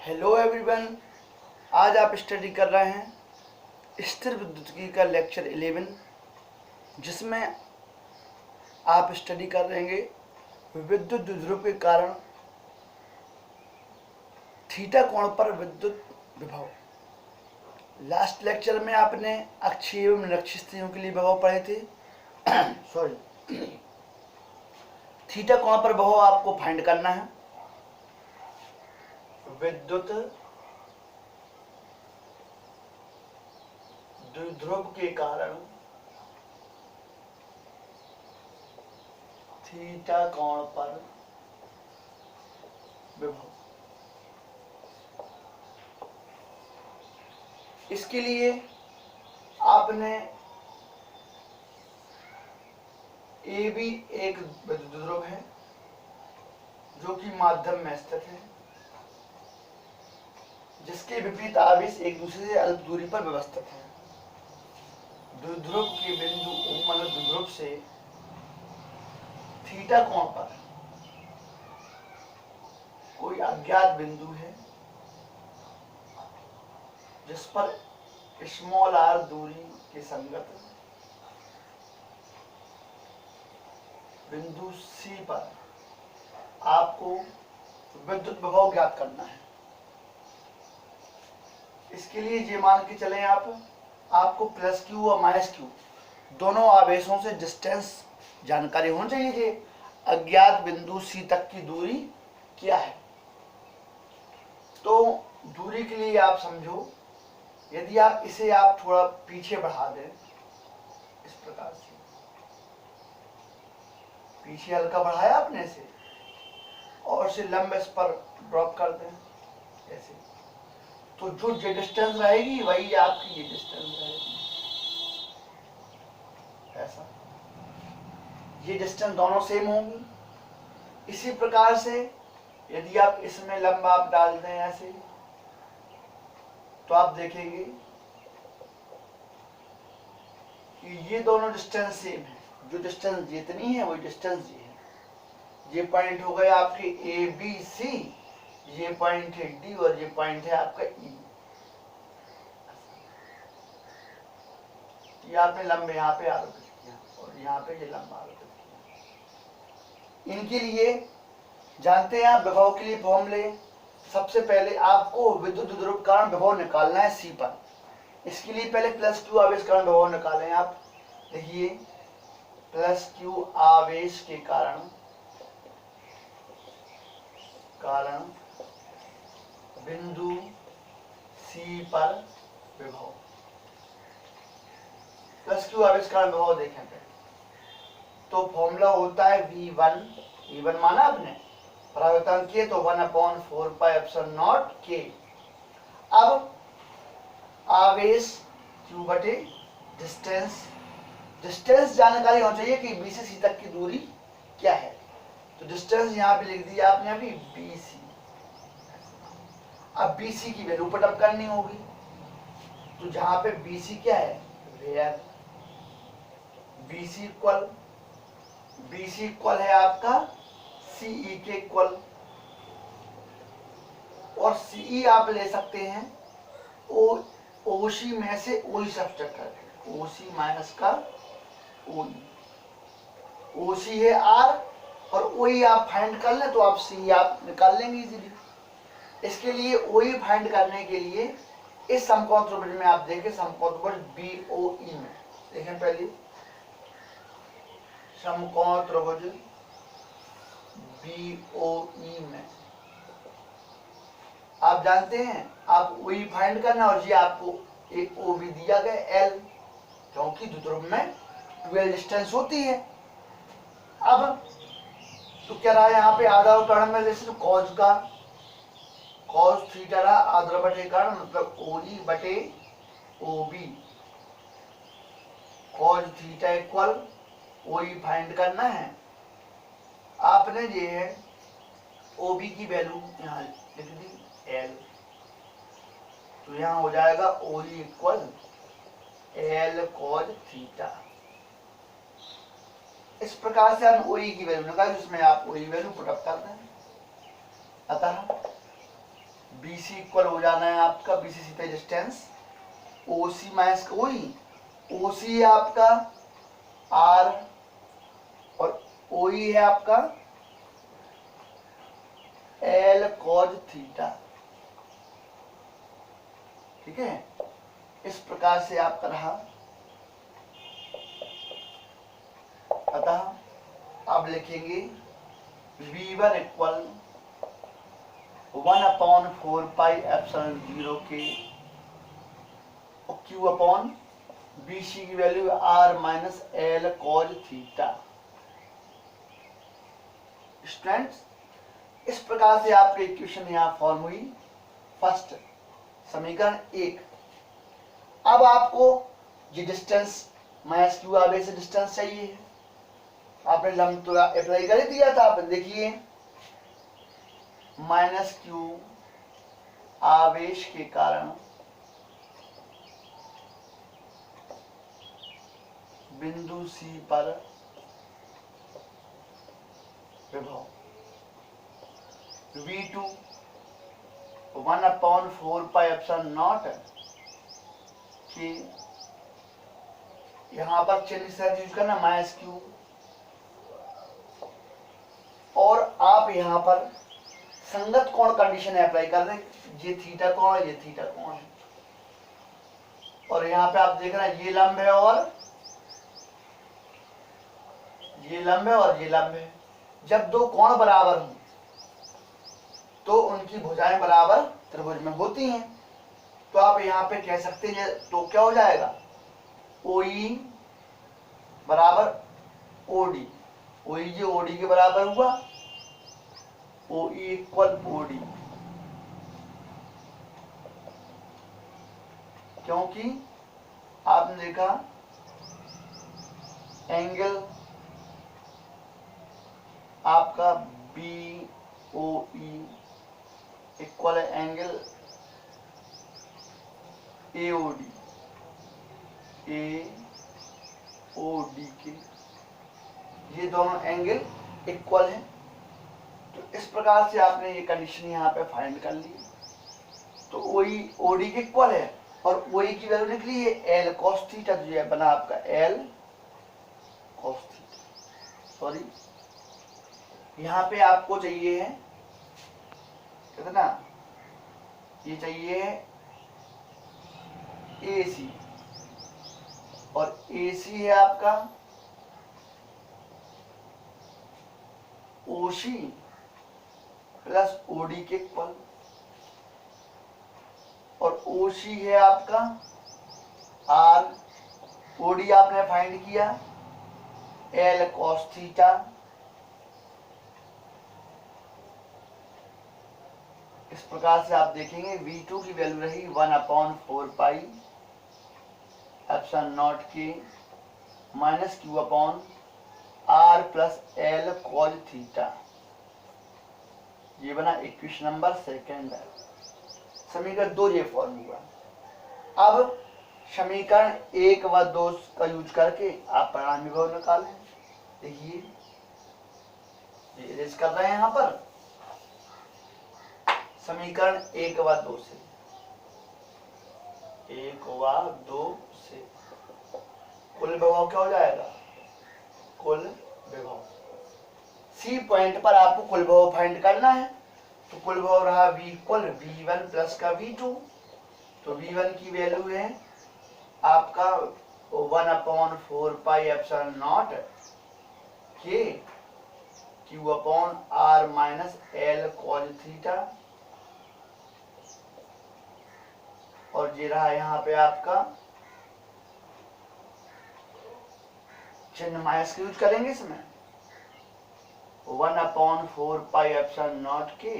Hello everyone, आज आप study कर रहे हैं स्थिर विद्युतिकी का लेक्चर 11, जिसमें आप स्टडी कर रहेंगे विद्युत द्विध्रुव के कारण थीटा कोण पर विद्युत विभव। लास्ट लेक्चर में आपने अक्षीय एवं निरक्षीय स्थितियों के लिए विभव पढ़े थे। सॉरी, थीटा कोण पर विभव आपको फाइंड करना है। विद्युत द्विध्रुव के कारण थीटा कोण पर विभव। इसके लिए आपने ए बी एक विद्युत द्विध्रुव है जो कि माध्यम में स्थित है, जिसके विपरीत आवेश एक दूसरे से अल्प दूरी पर व्यवस्थित है। द्विध्रुव के बिंदु O माने द्विध्रुव से थीटा कोण पर कोई अज्ञात बिंदु है जिस पर स्मॉल r दूरी के संगत बिंदु C पर आपको विद्युत विभव ज्ञात करना है। इसके लिए ये मान के चले आपको प्लस क्यू और माइनस क्यू दोनों आवेशों से डिस्टेंस जानकारी होनी चाहिए कि अज्ञात बिंदु सी तक की दूरी क्या है। तो दूरी के लिए आप समझो, यदि आप इसे थोड़ा पीछे बढ़ा दें, इस प्रकार से पीछे हल्का बढ़ाया आपने इसे और इसे लंब इस पर ड्रॉप कर दें ऐसे, तो जो ये डिस्टेंस रहेगी वही आपकी ये डिस्टेंस रहेगी। ऐसा ये डिस्टेंस दोनों सेम होंगी। इसी प्रकार से यदि आप इसमें लंब आप डाल दें ऐसे, तो आप देखेंगे कि ये दोनों डिस्टेंस सेम है। जो डिस्टेंस जितनी है वही डिस्टेंस ये है। ये पॉइंट हो गए आपके ए बी सी, ये पॉइंट है डी और ये पॉइंट है आपका ई। ये आपने लंब यहाँ पे आरोपित किया और यहाँ पे ये लंब आरोपित किया। इनके लिए जानते हैं आप विभव के लिए फॉर्मूले। सबसे पहले आपको विद्युत द्विध्रुव कारण विभव निकालना है सी पर। इसके लिए पहले प्लस क्यू आवेश कारण विभव निकालें आप। देखिए, प्लस क्यू आवेश के कारण बिंदु सी पर विभव। प्लस क्यू आवेश कारण विभव देखें तो फॉर्मूला होता है V1 माना आपने परावर्तन किए तो 1/4 पाई एप्सिलॉन नॉट के। अब आवेश Q बटे डिस्टेंस जानकारी होनी चाहिए कि B से C तक की दूरी क्या है। तो डिस्टेंस यहाँ पे लिख दिया आपने अभी BC। अब BC की वैल्यू पुट अप करनी होगी, तो जहां पे BC क्या है, वेयर BC इक्वल है आपका CE के इक्वल, और CE आप ले सकते हैं OC में से OE सब्ट्रैक्ट करके, OC माइनस का OE। OC है R और OE आप फाइंड कर लें तो आप CE आप निकाल लेंगे इजीली। इसके लिए OE फाइंड करने के लिए इस समकोण त्रिभुज में आप देखें, समकोण त्रिभुज BOE में देखें, पहले समकोण त्रिभुज BOE में आप जानते हैं आप OE फाइंड करना, और ये आपको एक OB दिया गया L, क्योंकि द्विध्रुव में 12 डिस्टेंस होती है। अब तो क्या रहा यहाँ पे आधा कारण में जैसे कॉस थीटा रहा आधा बटे कारण, मतलब OE बटे OB। Cos theta equal OE find करना है आपने। ये है OB की वैल्यू यहाँ लिख दी L, तो यहाँ हो जाएगा OE equal L cos theta. इस प्रकार से हम OE की वैल्यू निकालें, जिसमें आप OE वैल्यू पुट अप कर दें। अतः बी सी इक्वल हो जाना है आपका, बी सी सीधा डिस्टेंस, ओ सी माइनस ओ ई, ओ सी है आपका आर और ओ ई है आपका एल कॉज थीटा। ठीक है, इस प्रकार से आपका रहा। अतः अब लिखेंगे V1 इक्वल 1/4πε0 के Q अपॉन बी सी की value R minus L cos theta. Students, इस प्रकार से आपकी इक्वेशन यहाँ फॉर्म हुई, फर्स्ट समीकरण 1। अब आपको ये डिस्टेंस माइनस क्यू आवेश से डिस्टेंस चाहिए है। आपने लंब तो अप्लाई कर दिया था, आप देखिए माइनस क्यू आवेश के कारण बिंदु सी पर विभव V2 1/4πε0 कि यहाँ पर चिन्ह से यूज करना माइनस क्यू, और आप यहाँ पर संगत कोण कंडीशन अप्लाई कर दें। ये थीटा कोण है, ये थीटा कोण है, और यहाँ पे आप देख रहे हैं ये लंब है और ये लंब है और ये लंब है। जब दो कोण बराबर हों तो उनकी भुजाएं बराबर त्रिभुज में होती हैं। तो आप यहाँ पे कह सकते हैं, तो क्या हो जाएगा, OE बराबर OD, OE जो OD के बराबर हुआ, OE इक्वल OD, क्योंकि आपने देखा एंगल आपका BOE इक्वल एंगल AOD के, ये दोनों एंगल इक्वल हैं। तो इस प्रकार से आपने ये कंडीशन यहाँ पे फाइंड कर ली। तो OE OD के इक्वल है और OE की वैल्यू निकली है L cos थीटा, तो ये बना आपका L cos थीटा। सॉरी, यहाँ पे आपको चाहिए है कितना, ये चाहिए है AC, और AC है आपका OC प्लस OD के इक्वल, और OC है आपका R, OD आपने फाइंड किया L cos थीटा। इस प्रकार से आप देखेंगे V2 की वैल्यू रही 1/4πε0 के minus Q upon R plus L cos theta. ये बना इक्वेशन नंबर सेकेंड है। समीकरण 2 ये फॉर्म हुआ। अब समीकरण 1 व 2 का यूज करके आप परिणामी विभव निकालें। देखिए ये इरेज कर रहे हैं यहाँ पर समीकरण 1 व 2 से, 1 व 2 से कुल विभव क्या हो जाएगा, कुल विभव। सी पॉइंट पर आपको कुल विभव फाइंड करना है। तो कुल विभव रहा V इक्वल V1 प्लस का V2। तो V1 की वैल्यू है आपका 1/4πε0 के Q upon R minus L cos theta, और ये रहा यहाँ पे आपका चिन्ह माइनस यूज करेंगे इसमें 1/4πε0 के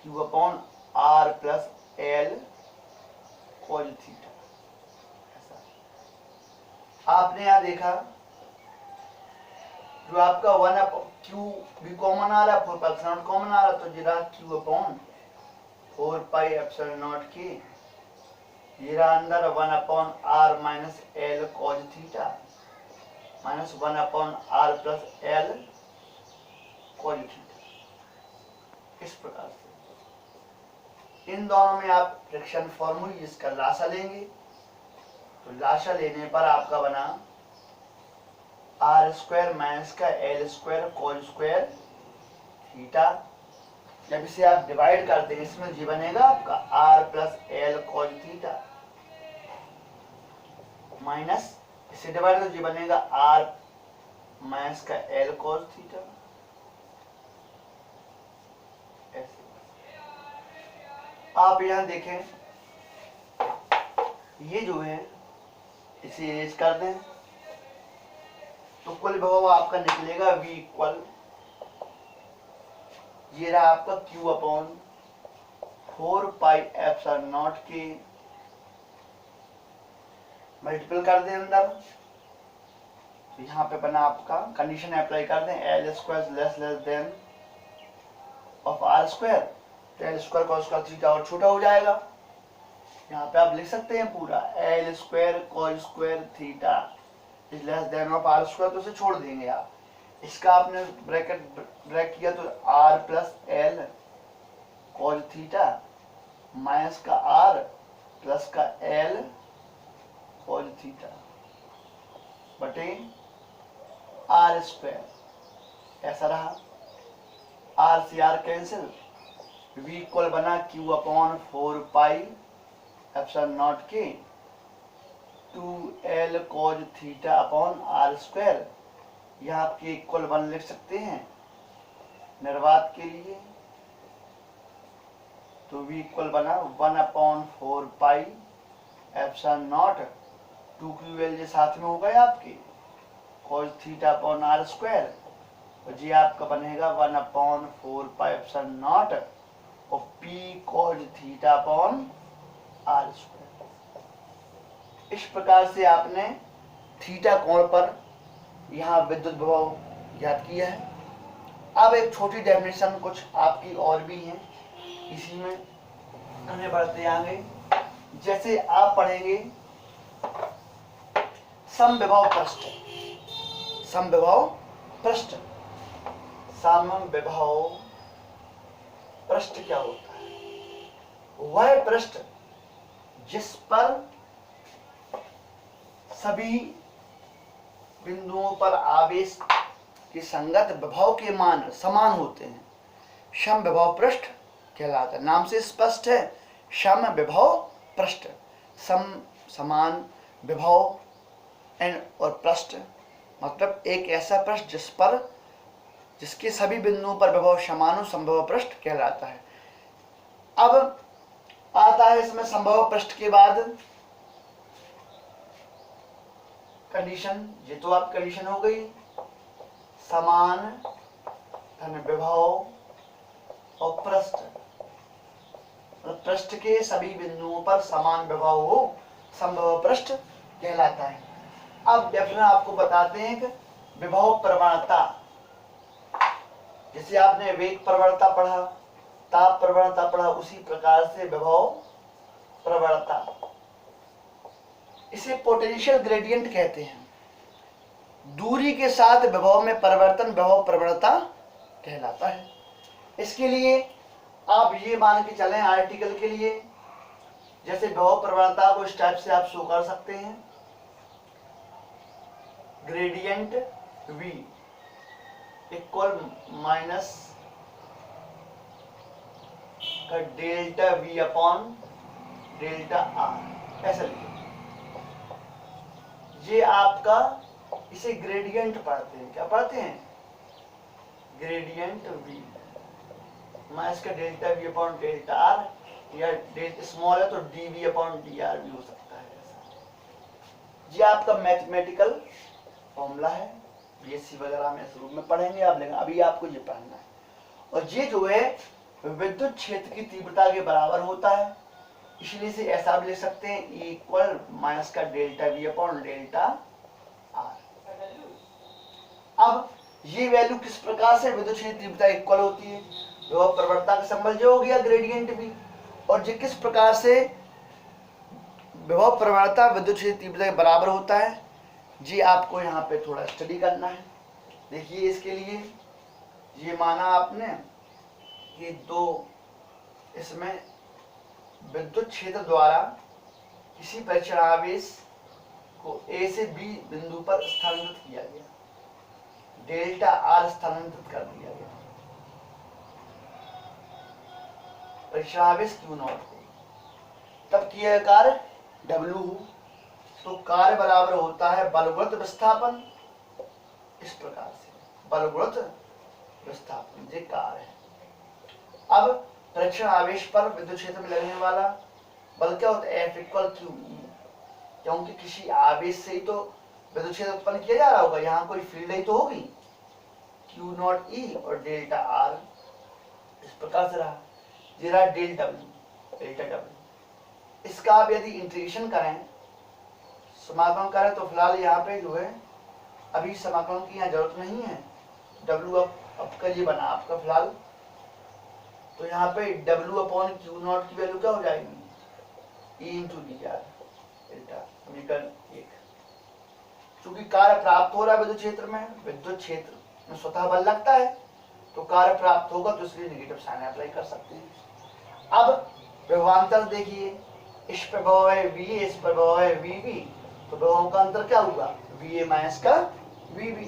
Q upon R plus L cos theta. आपने यहाँ देखा जो आपका 1/Q भी कॉमन आ रहा है, 4πε0 कॉमन आ रहा है, तो ये रहा Q अपॉन 4πε0 के, ये रहा अंदर 1/R minus L cos theta minus 1/R plus L cos theta. इस प्रकार से इन दोनों में आप फ्रिक्शन फॉर्मूला इसका लासा लेंगे, तो लासा लेने पर आपका बना आर स्क्वायर माइनस का L square cos square theta. जब इसे आप डिवाइड कर दें इसमें जी बनेगा आपका R plus L cos theta minus इसे डिवाइड तो जी बनेगा आर माइनस का एल कोस थीटा। ऐसे आप यहां देखें, ये जो है इसे इरेज कर दें तो कुल विभव आपका निकलेगा v इक्वल, ये रहा आपका q upon 4 pi epsilon naught के, मल्टीपल कर दें अंदर तो यहाँ पे बना आपका कंडीशन अप्लाई कर दें L square less than of R square, तो L square cos square theta और छोटा हो जाएगा। यहाँ पे आप लिख सकते हैं पूरा L square cos square theta is less than of R square, तो उसे छोड़ देंगे आप। इसका आपने ब्रैक किया तो R plus L cos theta minus का आर प्लस का एल कॉस थीटा बटे आर स्क्वायर, ऐसा रहा। आर से आर कैंसिल, v इक्वल बना q upon 4 pi epsilon naught के 2l cos theta upon R square, यह आपके इक्वल 1 लिख सकते हैं निर्वात के लिए, तो v इक्वल बना 1 upon 4 pi epsilon not 2ql ये साथ में हो गए आपके cos theta upon R square, और ये आपका बनेगा 1 अपॉन 4 पाई एप्सिलॉन नॉट और p cos theta upon R square. इस प्रकार से आपने थीटा कोण पर यहाँ विद्युत विभव ज्ञात किया है। अब एक छोटी डेफिनेशन कुछ आपकी और भी है, इसी में हमें बढ़ते आगे। जैसे आप पढ़ेंगे समविभव पृष्ठ, समविभव पृष्ठ, समविभव पृष्ठ क्या होता है? वह पृष्ठ जिस पर सभी बिंदुओं पर आवेश के संगत विभव के मान समान होते हैं, समविभव पृष्ठ कहलाता है। नाम से स्पष्ट है, समविभव पृष्ठ, समान विभव एंड और पृष्ठ मतलब एक ऐसा पृष्ठ जिस पर जिसके सभी बिंदुओं पर विभव समान हो, समविभव पृष्ठ कहलाता है। अब आता है इसमें समविभव पृष्ठ के बाद कंडीशन, ये तो आप कंडीशन हो गई, समान धन विभव और पृष्ठ, पृष्ठ के सभी बिंदुओं पर समान विभव हो, समविभव पृष्ठ कहलाता है। अब डेफिनेशन आपको बताते हैं कि विभव प्रवणता, जैसे आपने वेग प्रवणता पढ़ा, ताप प्रवणता पढ़ा, उसी प्रकार से विभव प्रवणता, इसे पोटेंशियल ग्रेडियंट कहते हैं। दूरी के साथ विभव में परिवर्तन विभव प्रवणता कहलाता है। इसके लिए आप ये मान के चलें आर्टिकल के लिए, जैसे विभव प्रवणता को इस टाइप से आप शो कर सकते हैं, ग्रेडियंट v इक्वल माइनस का delta v upon delta r, ऐसा लिखिए। ये आपका, इसे ग्रेडियंट पढ़ते हैं, क्या पढ़ते हैं? ग्रेडियंट v माइनस का delta v upon delta r, या स्मॉल है तो dv अपॉन dr भी हो सकता है ऐसा। ये आपका मैथमेटिकल फॉर्मूला है, बीएससी वगैरह में इस रूप में पढ़ेंगे आप, लेकिन अभी आपको ये पढ़ना है। और ये जो है विद्युत क्षेत्र की तीव्रता के बराबर होता है, इसलिए से ऐसा भी ले सकते हैं E इक्वल माइनस का delta v upon delta r। अब ये वैल्यू किस प्रकार से विद्युत क्षेत्र तीव्रता इक्वल होती है? विभव प्रवणता का संबंध जो हो गया ग्रेडियंट v, और ये किस प्रकार से विभव प्रवणता विद्युत क्षेत्र तीव्रता के बराबर होता है, जी आपको यहाँ पे थोड़ा स्टडी करना है। देखिए इसके लिए ये माना आपने कि दो इसमें विद्युत क्षेत्र द्वारा किसी परीक्षण आवेश को ए से बी बिंदु पर स्थानांतरित किया गया, डेल्टा आर स्थानांतरित कर दिया गया। परीक्षण आवेश क्यू नॉट को तब किया कार्य डब्ल्यू हो, तो कार्य बराबर होता है बलगुणित विस्थापन। इस प्रकार से बलगुणित विस्थापन ये कार्य है। अब परीक्षण आवेश पर विद्युत क्षेत्र में लगने वाला बल क्या होता है, एफ इक्वल क्यू ई, क्योंकि किसी आवेश से ही तो विद्युत क्षेत्र उत्पन्न किया जा रहा होगा, यहाँ कोई फील्ड ही तो होगी, क्यू नॉट ई और डेल्टा आर इस प्रकार से रहा। ये रहा डेल्टा डब्ल्यू। इसका आप यदि इंटीग्रेशन करें, समाकलन करें, तो फिलहाल यहाँ पे जो है अभी समाकलन की यहाँ जरूरत नहीं है, डब्ल्यू अब का ये बना आपका फिलहाल, तो यहाँ पे डब्ल्यू अपॉन क्यू नॉट की वैल्यू क्या हो जाएगी, E into D R delta, समीकरण 1। चूंकि कार्य प्राप्त हो रहा है विद्युत क्षेत्र में स्वतः बल लगता है, तो कार्य प्राप्त होगा, तो इसलिए नेगेटिव साइन अप्लाई कर सकते हैं। अब विभवांतर देखिए, इस प्रभाव है वी, इस प्रभाव है वी बी, तो विभवाओं का अंतर क्या हुआ, वी ए माइनस का वी बी।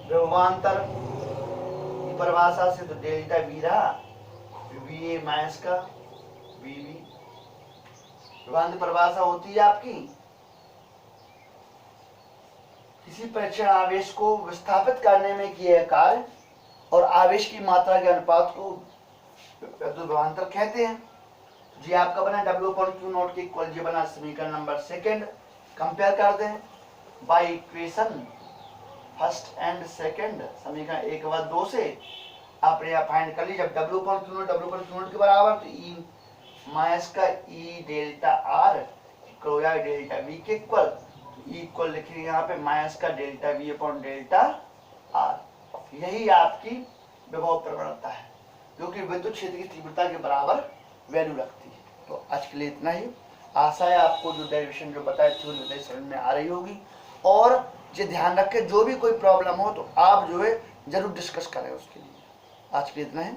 विभवांतर की परिभाषा से तो डेल्टा वी रहा, वी ए माइनस का वी बी। विभवांतर परिभाषा होती है आपकी, किसी परीक्षण आवेश को विस्थापित करने में किए कार्य और आवेश की मात्रा के अनुपात को विभवांतर कहते हैं। जी आपका बना डब्ल्यू अपॉन क्यू नॉट के इक्वल, जी बना समीकरण नंबर 2। कंपेयर कर दें by equation first and second, समीकरण 1 व 2 से आपने यहाँ फाइंड कर ली। जब डब्ल्यू अपॉन क्यू नॉट के बराबर, तो ई माइनस का ई डेल्टा आर हो जाएगा डेल्टा वी के इक्वल, ई इक्वल लिखेंगे यहाँ पे माइनस का delta we upon delta R. यही आपकी विभव प्रवणता है, जो कि विद्युत क्षेत्र की तीव्रता के बराबर वैल्यू रखती है। तो आज के लिए इतना ही। आशा है आपको जो डेरिवेशन जो बताए थ्योरी समझ में आ रही होगी, और ये ध्यान रखें जो भी कोई प्रॉब्लम हो तो आप जो है जरूर डिस्कस करें उसके लिए। आज के लिए इतना है।